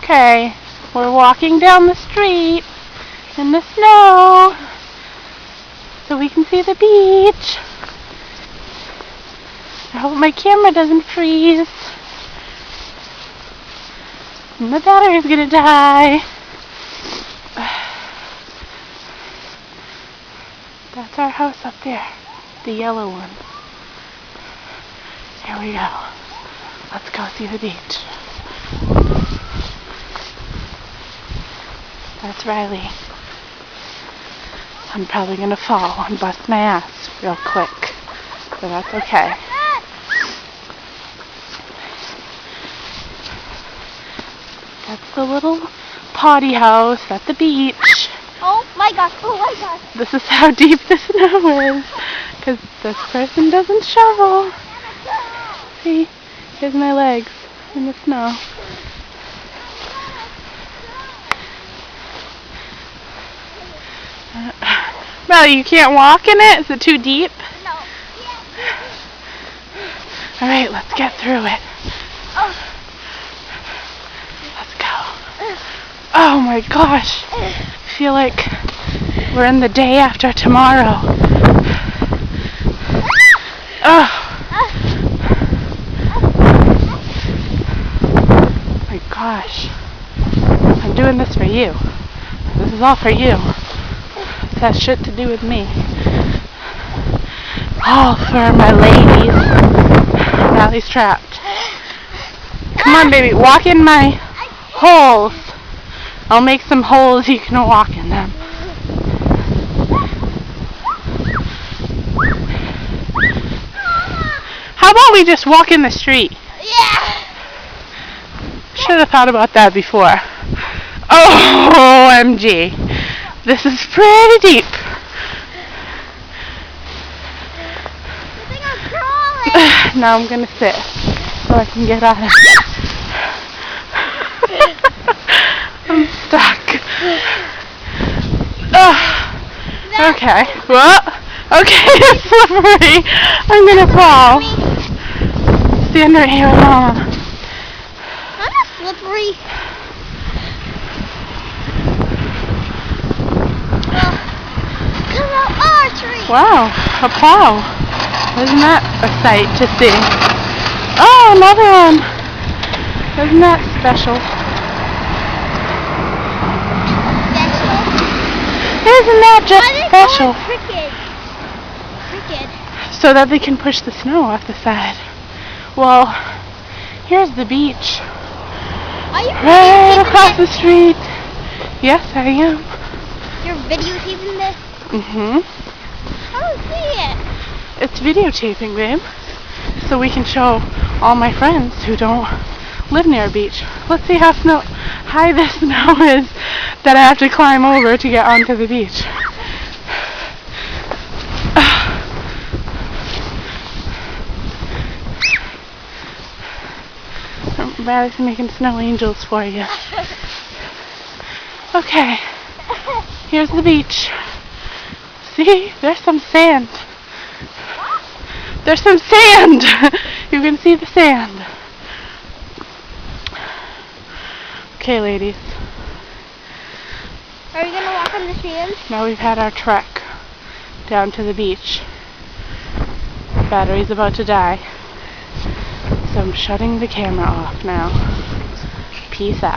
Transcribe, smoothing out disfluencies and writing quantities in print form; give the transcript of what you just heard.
Okay, we're walking down the street in the snow so we can see the beach. I hope my camera doesn't freeze. And the battery's gonna die. That's our house up there, the yellow one. Here we go. Let's go see the beach. That's Riley. I'm probably gonna fall and bust my ass real quick, but that's okay. That's the little potty house at the beach. Oh my gosh, oh my gosh. This is how deep the snow is, because this person doesn't shovel. See, here's my legs in the snow. Riley, you can't walk in it? Is it too deep? No. Alright, let's get through it. Oh. Let's go. Oh my gosh. I feel like we're in the day after tomorrow. Oh. My gosh. I'm doing this for you. This is all for you. This has shit to do with me. All for my ladies. Riley's trapped. Come on, baby. Walk in my holes. I'll make some holes. You can walk in them. How about we just walk in the street? Yeah. Should have thought about that before. Oh, OMG. This is pretty deep. I think I'm crawling. Now I'm gonna sit so I can get out of it. I'm stuck. Okay. Well, okay, it's slippery. I'm gonna fall. Stand right here, Mama. I'm not slippery. Come out, archery. Wow, a plow. Isn't that a sight to see? Oh, another one. Isn't that special? Isn't that just special? Cricket. So that they can push the snow off the side. Well, here's the beach. Are you Right videotaping across the this? street. Yes, I am. You're videotaping this? Mm-hmm. I don't see it. It's videotaping, babe. So we can show all my friends who don't live near a beach. Let's see how high the snow is that I have to climb over to get onto the beach. Riley's making snow angels for you. Okay, here's the beach. See, there's some sand. There's some sand! You can see the sand. Okay, ladies. Are you gonna walk on the sand? Now we've had our trek down to the beach. Battery's about to die. So I'm shutting the camera off now. Peace out.